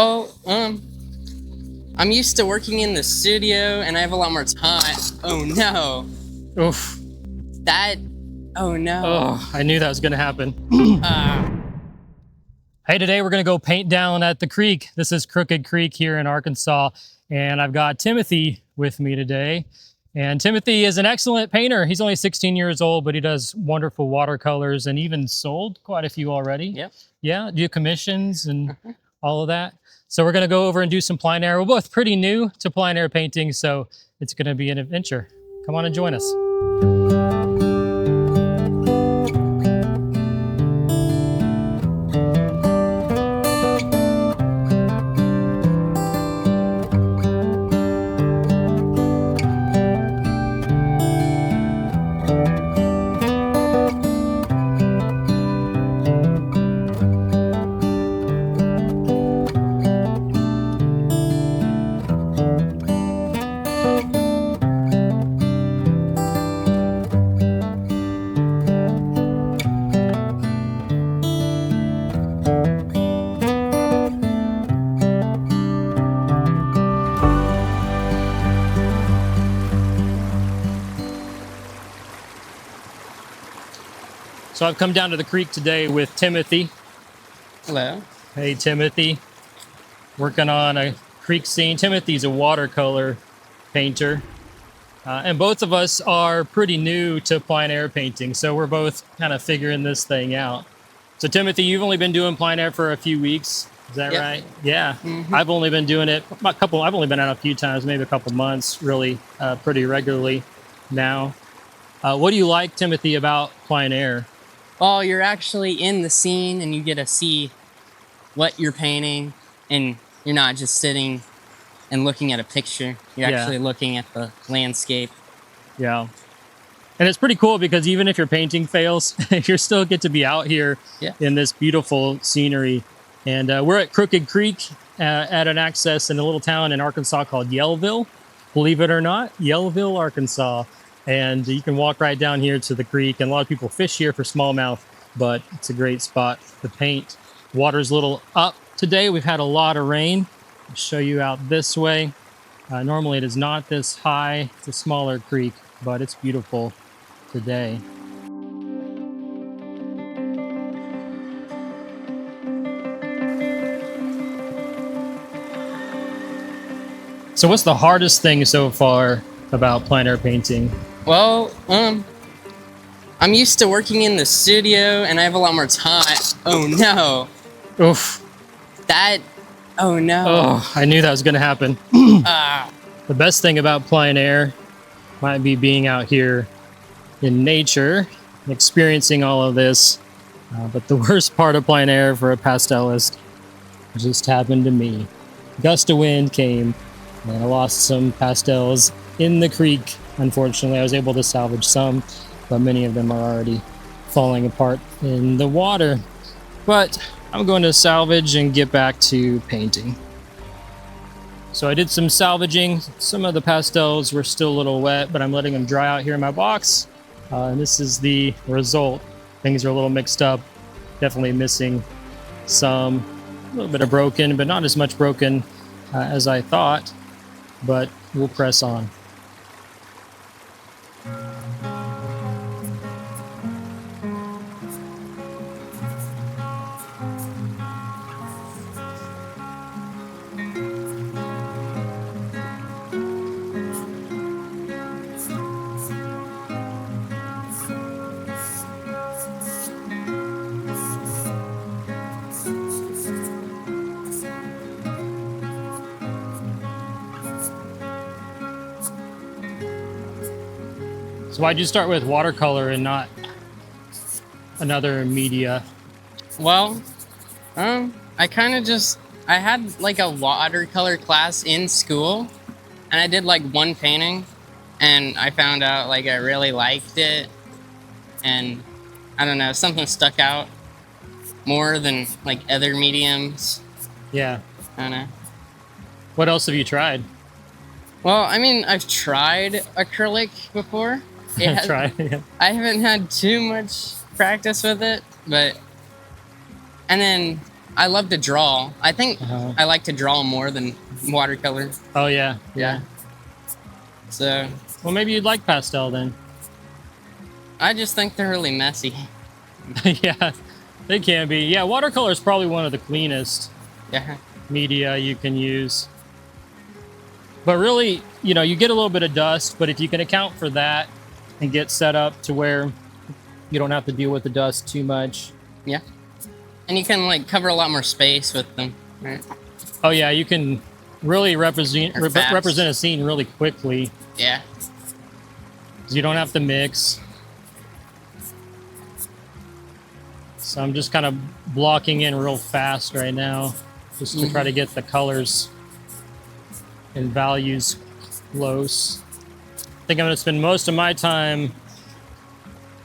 Oh, I'm used to working in the studio and I have a lot more time. Oh no. Oof. That, oh no. Oh, I knew that was gonna happen. Uh, Hey, today we're gonna go paint down at the creek. This is Crooked Creek here in Arkansas, and I've got Timothy with me today. And Timothy is an excellent painter. He's only 16 years old, but he does wonderful watercolors and even sold quite a few already. Yep. Yeah, do commissions and all of that. So we're gonna go over and do some plein air. We're both pretty new to plein air painting, so it's gonna be an adventure. Come on and join us. So I've come down to the creek today with Timothy. hello. Hey, Timothy. Working on a creek scene. Timothy's a watercolor painter. And both of us are pretty new to plein air painting, so we're both kind of figuring this thing out. So Timothy, you've only been doing plein air for a few weeks. Is that Yep. right? Yeah. Mhm. I've only been doing it I've only been out a few times, maybe a couple months, really pretty regularly now. What do you like, Timothy, about plein air? Well, you're actually in the scene and you get to see what you're painting, and you're not just sitting and looking at a picture. You're Yeah. actually looking at the landscape. Yeah. And it's pretty cool because even if your painting fails, you still get to be out here Yeah. in this beautiful scenery. And we're at Crooked Creek at an access in a little town in Arkansas called Yellville. Believe it or not, Yellville, Arkansas. And you can walk right down here to the creek. And a lot of people fish here for smallmouth, but it's a great spot to paint. Water's a little up today. We've had a lot of rain. I'll show you out this way. Normally it is not this high. It's a smaller creek, but it's beautiful today. So what's the hardest thing so far about plein air painting? Well, I'm used to working in the studio and I have a lot more time. Oh no. Oof. That, oh no. Oh, I knew that was gonna happen. Ah. The best thing about plein air might be being out here in nature, experiencing all of this. But the worst part of plein air for a pastelist just happened to me. Gust of wind came and I lost some pastels in the creek. Unfortunately, I was able to salvage some, but many of them are already falling apart in the water. But I'm going to salvage and get back to painting. So I did some salvaging. Some of the pastels were still a little wet, but I'm letting them dry out here in my box. And this is the result. Things are a little mixed up. Definitely missing some, a little bit of broken, but not as much broken as I thought. But we'll press on. So why'd you start with watercolor and not another media? Well, I kind of I had like a watercolor class in school and I did like one painting and I found out like I really liked it, and I don't know, something stuck out more than like other mediums. Yeah. I don't know. What else have you tried? Well, I mean, I've tried acrylic before. Try. Yeah. I haven't had too much practice with it, but and then I love to draw. I think Uh-huh. I like to draw more than watercolor. Oh yeah, Yeah. So Well, maybe you'd like pastel then. I just think they're really messy. Yeah, they can be. Yeah, watercolor is probably one of the cleanest Yeah. media you can use. But really, you know, you get a little bit of dust, but if you can account for that and get set up to where you don't have to deal with the dust too much. Yeah. And you can like cover a lot more space with them. Right? Oh yeah, you can really represent They're fast. represent a scene really quickly. Yeah. 'Cause you don't have to mix. So I'm just kind of blocking in real fast right now, just to try to get the colors and values close. I think I'm going to spend most of my time.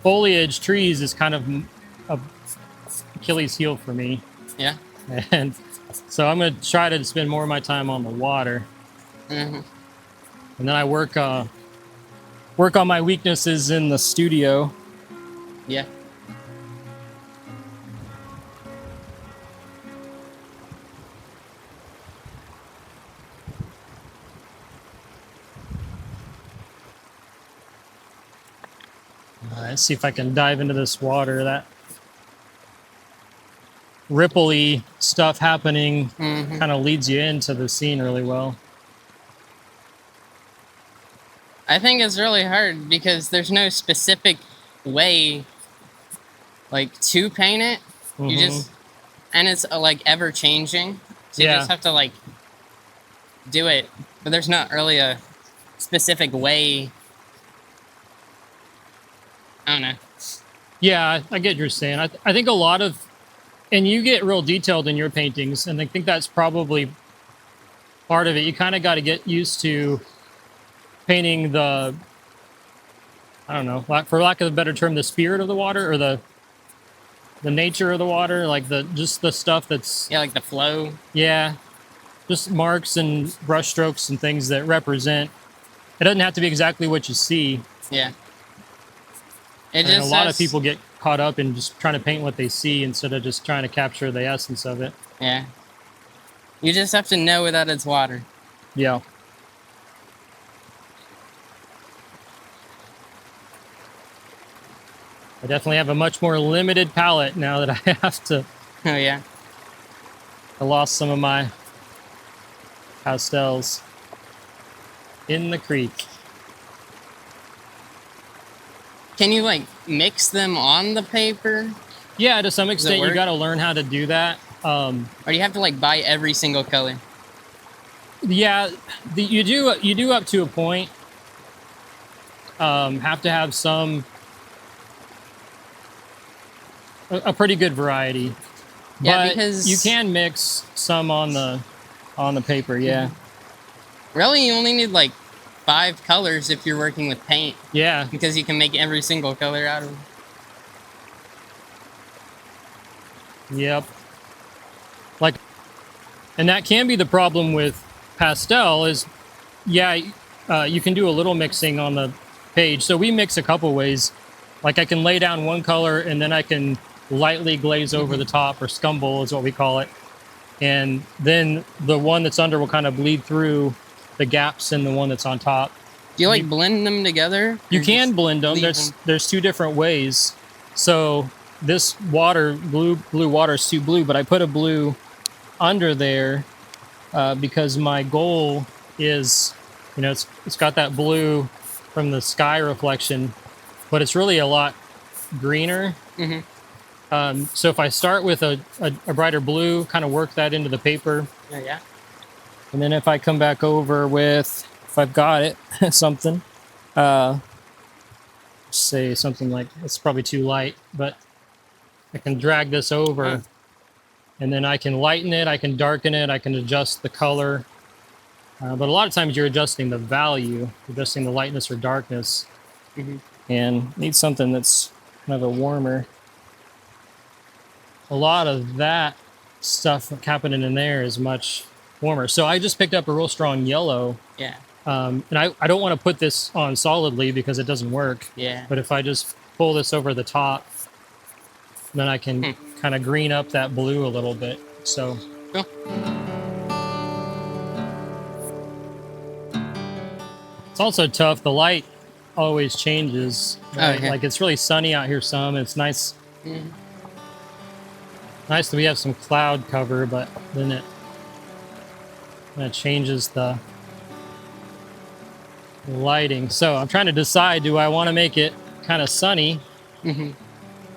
Foliage, trees is kind of a Achilles heel for me, Yeah. and so I'm going to try to spend more of my time on the water, Mm-hmm. and then I work on my weaknesses in the studio. Yeah. Let's see if I can dive into this water. That rippley stuff happening Mm-hmm. kind of leads you into the scene really well. I think it's really hard because there's no specific way like to paint it. You just and it's like ever changing. So you Yeah. just have to like do it. But there's not really a specific way. I don't know. Yeah, I get what you're saying. I think a lot of, and you get real detailed in your paintings, and I think that's probably part of it. You kind of got to get used to painting the, I don't know, for lack of a better term, the spirit of the water, or the nature of the water, like just the stuff that's, Yeah, like the flow. yeah, just marks and brush strokes and things that represent. It doesn't have to be exactly what you see. Yeah. It And just a lot of has- people get caught up in just trying to paint what they see instead of just trying to capture the essence of it. Yeah. You just have to know that it's water. Yeah. I definitely have a much more limited palette now that I have to. Oh yeah. I lost some of my pastels in the creek. Can you like mix them on the paper? Yeah, to some extent, you work? got to learn how to do that. Or do you have to like buy every single color? Yeah, you do up to a point. Have to have a pretty good variety. Yeah, But because- you can mix some on the paper. Yeah, Really, you only need like 5 colors if you're working with paint, yeah, because you can make every single color out of it. yep. Like, and that can be the problem with pastel is, yeah, you can do a little mixing on the page. So we mix a couple ways. Like I can lay down one color and then I can lightly glaze over the top, or scumble is what we call it. And then the one that's under will kind of bleed through the gaps in the one that's on top. Do you like blend them together? You Or can just blend them. leave There's two different ways. So this water, blue water is too blue, but I put a blue under there because my goal is, it's got that blue from the sky reflection, but it's really a lot greener. Mhm. So if I start with a brighter blue, kind of work that into the paper, Oh, yeah. and then if I come back over with, if I've got it, something, say something like, it's probably too light, but I can drag this over and then I can lighten it, I can darken it, I can adjust the color. But a lot of times you're adjusting the value, adjusting the lightness or darkness, and need something that's kind of a warmer. A lot of that stuff happening in there is much warmer. So I just picked up a real strong yellow. Yeah. And I don't want to put this on solidly because it doesn't work. Yeah. But if I just pull this over the top, then I can kind of green up that blue a little bit. So Cool. it's also tough. The light always changes. Right? Okay. Like it's really sunny out here some. It's nice. Mm. Nice that we have some cloud cover, but then it changes the lighting. So I'm trying to decide, do I want to make it kind of sunny? Mm-hmm.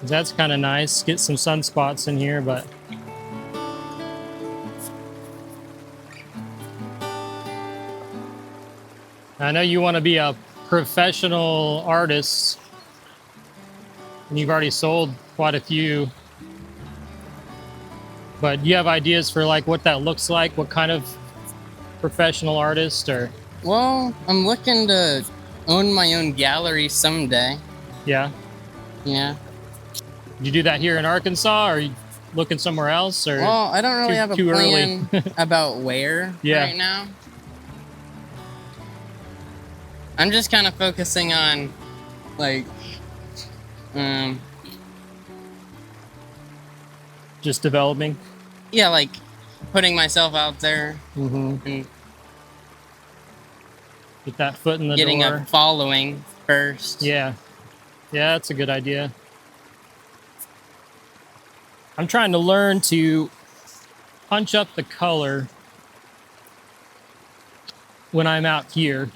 That's kind of nice. Get some sunspots in here, but I know you want to be a professional artist, and you've already sold quite a few. But do you have ideas for like what that looks like? What kind of professional artist? Or Well, I'm looking to own my own gallery someday. yeah, Yeah. did you do that here in Arkansas, or are you looking somewhere else? Or Well, I don't really have a too early? plan about where Yeah. right now. I'm just kind of focusing on, like, Just developing? yeah, like putting myself out there Mm-hmm. and Get that foot in the getting door. a following first. Yeah, that's a good idea. I'm trying to learn to punch up the color when I'm out here,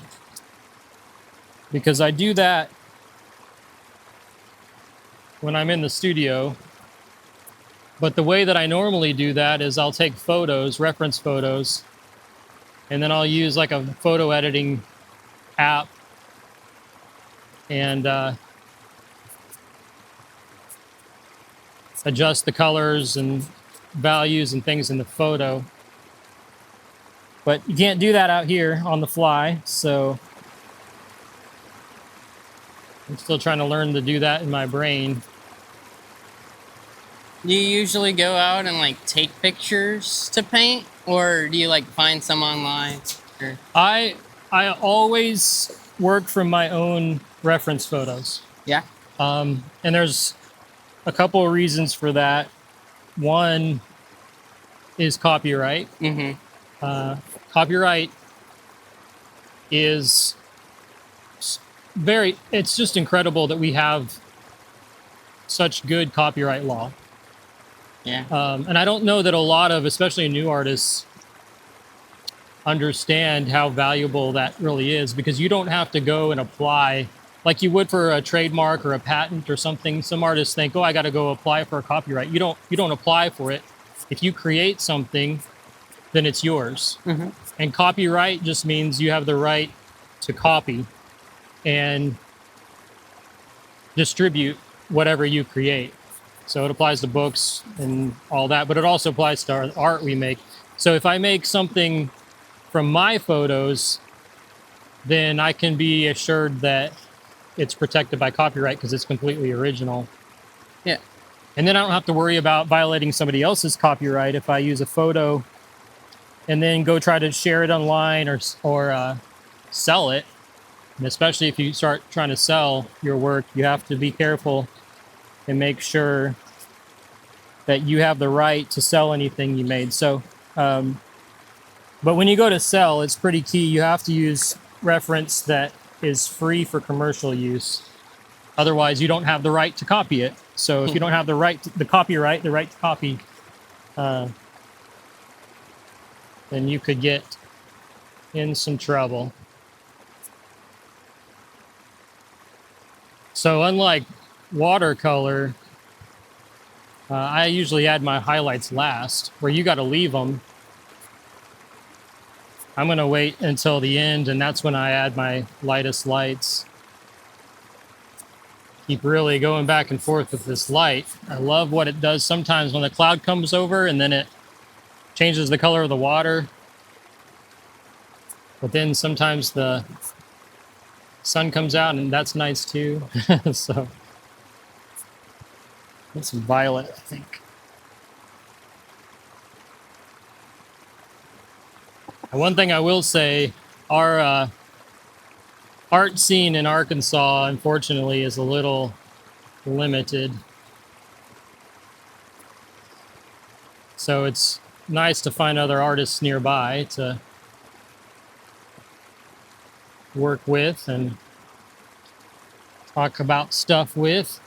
because I do that when I'm in the studio. But the way that I normally do that is I'll take photos, reference photos, and then I'll use like a photo editing app and adjust the colors and values and things in the photo. But you can't do that out here on the fly, so I'm still trying to learn to do that in my brain. Do you usually go out and like take pictures to paint, or do you like find some online? Or... I always work from my own reference photos. Yeah. And there's a couple of reasons for that. One is copyright. Mm-hmm. Copyright is it's just incredible that we have such good copyright law. Yeah. And I don't know that a lot of, especially new artists, understand how valuable that really is, because you don't have to go and apply like you would for a trademark or a patent or something. Some artists think, oh, I got to go apply for a copyright. You don't apply for it. If you create something, then it's yours. Mm-hmm. And copyright just means you have the right to copy and distribute whatever you create. So it applies to books and all that, but it also applies to our art we make. So if I make something from my photos, then I can be assured that it's protected by copyright because it's completely original. Yeah. And then I don't have to worry about violating somebody else's copyright if I use a photo and then go try to share it online or sell it. And especially if you start trying to sell your work, you have to be careful and make sure that you have the right to sell anything you made. So, but when you go to sell, it's pretty key. You have to use reference that is free for commercial use. Otherwise, you don't have the right to copy it. So if you don't have the right, the copyright, the right to copy, then you could get in some trouble. So unlike watercolor, I usually add my highlights last, where you got to leave them. I'm going to wait until the end, and that's when I add my lightest lights. Keep really going back and forth with this light. I love what it does sometimes when the cloud comes over and then it changes the color of the water. But then sometimes the sun comes out and that's nice too. So that's violet, I think. And one thing I will say, our art scene in Arkansas, unfortunately, is a little limited. So it's nice to find other artists nearby to work with and talk about stuff with.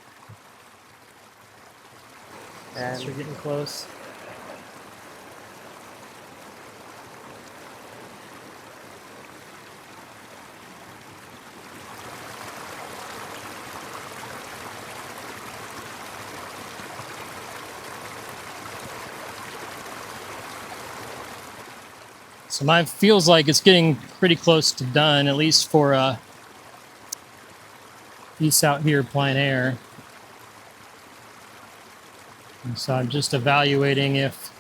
And So we're getting close. So mine feels like it's getting pretty close to done, at least for piece out here, plein air. And so I'm just evaluating if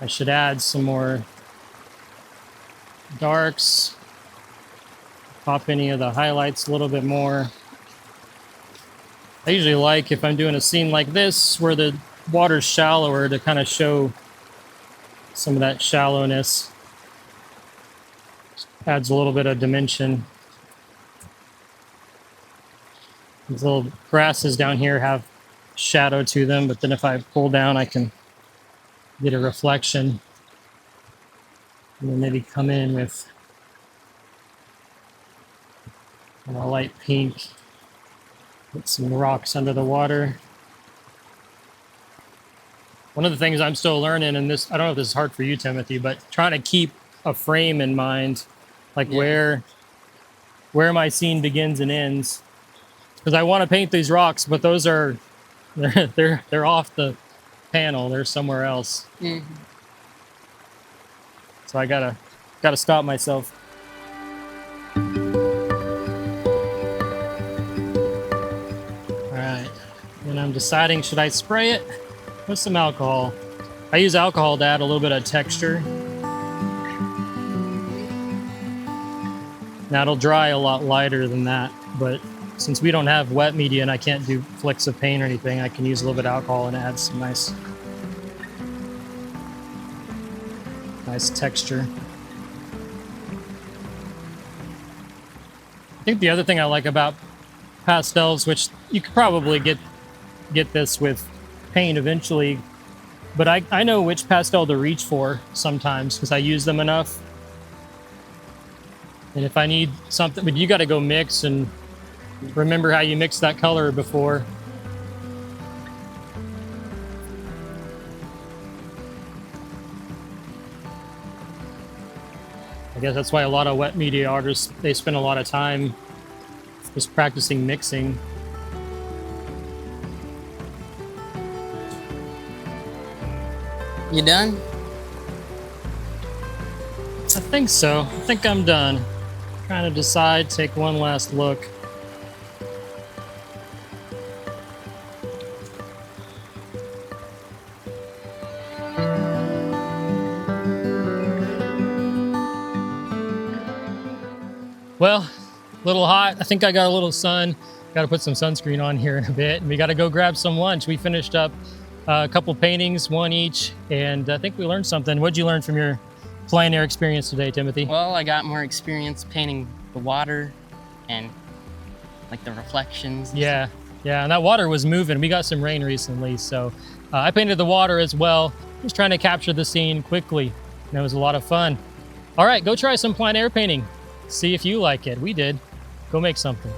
I should add some more darks, pop any of the highlights a little bit more. I usually like, if I'm doing a scene like this where the water's shallower, to kind of show some of that shallowness. Adds a little bit of dimension. These little grasses down here have shadow to them, but then if I pull down, I can get a reflection. And then maybe come in with a light pink. Put some rocks under the water. One of the things I'm still learning, and this, I don't know if this is hard for you, Timothy, but trying to keep a frame in mind, like where my scene begins and ends. Because I want to paint these rocks, but those are they're off the panel. They're somewhere else. Mhm. So I gotta stop myself. All right, and I'm deciding, should I spray it with some alcohol? I use alcohol to add a little bit of texture. Now it'll dry a lot lighter than that, but since we don't have wet media and I can't do flicks of paint or anything, I can use a little bit of alcohol and add some nice texture. I think the other thing I like about pastels, which you could probably get this with paint eventually, but I know which pastel to reach for sometimes because I use them enough. And if I need something, but you got to go mix and remember how you mixed that color before. I guess that's why a lot of wet media artists, they spend a lot of time just practicing mixing. You done? I think so. I think I'm done. Trying to decide, take one last look. Well, a little hot. I think I got a little sun. Got to put some sunscreen on here in a bit. And we got to go grab some lunch. We finished up a couple paintings, one each, and I think we learned something. What'd you learn from your plein air experience today, Timothy? Well, I got more experience painting the water and like the reflections. Yeah, and that water was moving. We got some rain recently, so I painted the water as well. Just trying to capture the scene quickly, and it was a lot of fun. All right, go try some plein air painting. See if you like it. We did. Go make something.